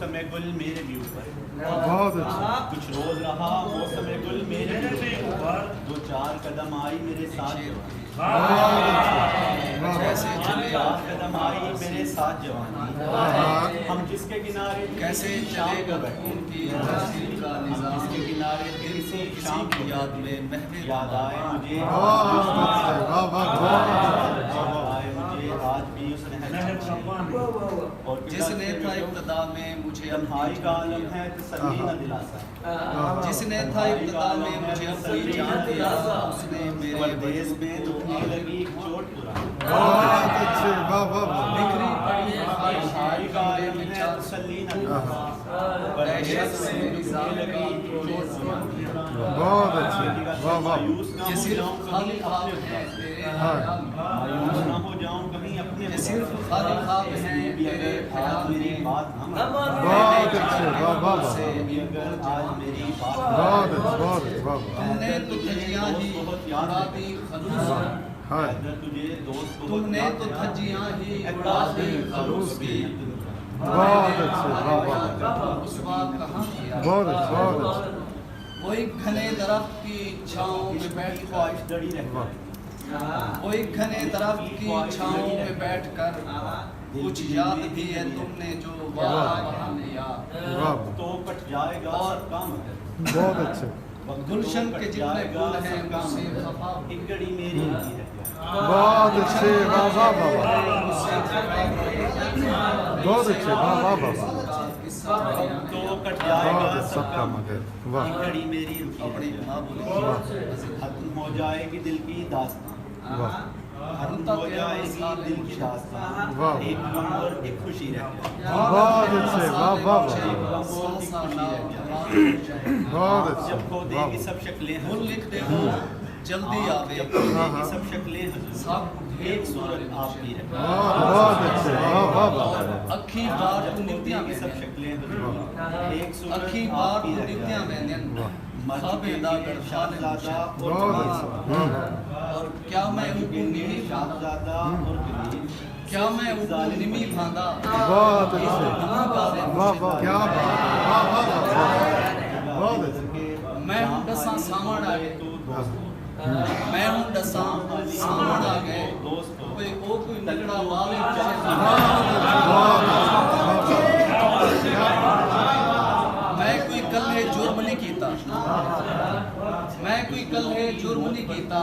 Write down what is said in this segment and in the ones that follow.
मौसम गुल मेरे भी ऊपर, बहुत अच्छा, कुछ रोज रहा मौसम गुल मेरे भी ऊपर, दो चार कदम आई मेरे साथ कैसे चले चार कदम आई मेरे साथ जवानी, हम जिसके किनारे कैसे चलेगा उनकी तहसील का निज़ाम, जिसके किनारे किसी शाम की याद में महफिल याद आए मुझे, आए मुझे आज भी उस और जिसने था इब्तिदा में मुझे तन्हाई का आलम है तसल्ली न दिलासा, जिसने था इब्तिदा में मुझे अपनी जान दिया, उसने मेरे परदेस में दुखने लगी चोट पुरा, बहुत अच्छे, वाह वाह वाह, बिखरी पड़ी तन्हाई का आलम है तसल्ली न दिलासा, परदेस में दुखने लगी चोट पुरा, बहुत अच्छे, वाह वाह, मायूस ना ये हो सिर्फ जाऊं खाली कहीं ख्वाब अपने है तेरे हाँ। ख्याल में, मायूस ना हो जाऊं कहीं अपने ये सिर्फ खाली ख्वाब है भी तेरे अगर ख्याल आज मेरी में, बात न माने, बहुत अच्छे, वाह वाह वाह, से भी अगर आज मेरी बात न बहुत अच्छे, बहुत अच्छे, वाह वाह, तुमने तो धज्जियां ही उड़ा दी खलूस की, हाँ, तुझे दोस्त तुमने तो धज्जियां ही उड़ा दी खलूस की, बहुत अच्छे, वाह वाह, रुसवा कहाँ किया, बहुत अच्छे, बहुत अच्छे, कोई घने दरख्त की छाँव में बैठ ख्वाहिश डरी रहती है, कोई घने दरख्त की छाँव में बैठ कर कुछ याद भी है तुमने जो वहाँ लिया, वाह, तो कट जाएगा और सब काम बहुत अच्छे, गुलशन के जितने फूल हैं मुझसे खफा, एक घड़ी मेरी होती है, बहुत अच्छे, वाह वाह वाह, मुझसे खफा, बहुत अच्छे, वाह वाह वाह, किस्सा बयान तो है। कट जाएगा बहुत सब सबका काम, मगर, वाह, एक घड़ी मेरी अपनी रुकी है, माँ बोली खत्म हो जाएगी दिल की दास्तां, वाह, खत्म हो जाएगी दिल की दास्तां, वाह। एक गम और एक खुशी रह गया, बहुत अच्छे, वाह वाह वाह, एक गम और एक खुशी रह गया, बहुत अच्छे, जब खो वाह देगी वाह, सब शक्लें फूल हजूर, लिख दे हो जल्दी आवे, जब खो हाँ, देगी हाँ। सब शक्लें हजूर, सब एक सूरत आपकी रह गया, बहुत अच्छे, वाह वाह वाह, अखी बार जब खो नित्या देगी सब में शक्लें हजूर, एक सूरत अखी बार आपकी रह नित्या गया, में वाह, खाबेदा शाहज़ादा और बहुत जलील, अच्छे, और क्या मैं उनको निमी भांदा, शाहज़ादा और जलील, क्या मैं उनको निमी भांदा, बहुत अच्छे, वाह वाह, क्या बात, वाह वाह वाह, बहुत अच्छे, मैं हूँ दसा सामण आ गए, तो दोस्त मैं हूँ दसा सामण आ गए, दोस्त हो, कोई ओ कोई निकड़ा वाले मैं कोई कल्हे जुर्म नहीं कीता, मैं कोई कल्हे जुर्म नहीं कीता,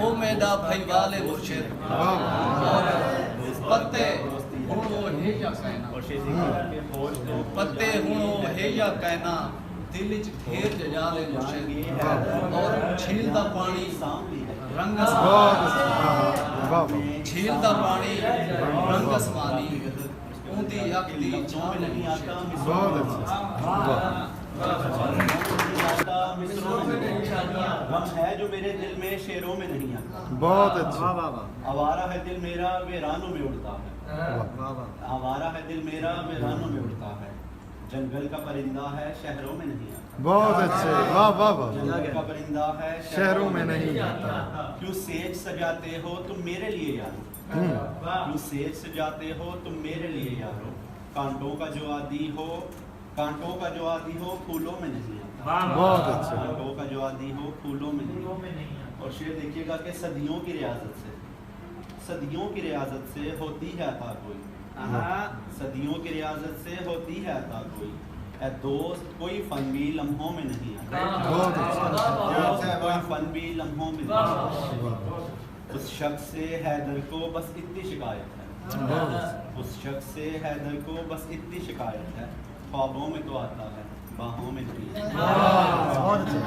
ओ मेरा भाई वाले मुर्शिद, और पत्ते हुण वो है या कहना, और शेजी के फौज तो पत्ते हुण वो है या कहना, दिल च ढेर जजाले मुर्शिद, और झील दा पानी सामने है, रंग बहुत असमानी, अच्छे, वाह वाह, झील दा पानी रंग असमानी, ऊंदी अख दी लफ्ज़ों में नहीं आता बहुत अच्छे, वाह, मिसरों में नहीं आता, गम है जो मेरे दिल में शेरों में नहीं आता, बहुत अच्छे, आवारा है दिल मेरा वीरानों में उड़ता है, वाह, आवारा है दिल मेरा वीरानों में उड़ता है, जंगल का परिंदा है शहरों में नहीं आता, बहुत अच्छे, वाह वाह वाह, जंगल का परिंदा है शहरों में नहीं आता, क्यों सेज सजाते हो तुम मेरे लिए यारो, क्यों सेज सजाते हो तुम मेरे लिए यारो, कांटों का जो आदी हो, कांटों का जो आदी हो फूलों में नहीं आता, बहुत अच्छे, कांटों का जो आदी हो फूलों में नहीं आता। और शेर देखिएगा कि सदियों की रियाजत से, सदियों की रियाजत से होती है अता कोई, सदियों की रियाजत से होती है अता कोई, ए दोस्त कोई फन भी लम्हों में नहीं आता, बहुत अच्छे, दोस्त कोई फन भी लम्हों में नहीं आता। वाह, उस शख्स से हैदर को बस इतनी शिकायत है, बहुत अच्छे, उस शख्स से हैदर को बस इतनी शिकायत है, ख्वाबों में तो आता है बाहों में नहीं। बहुत अच्छे,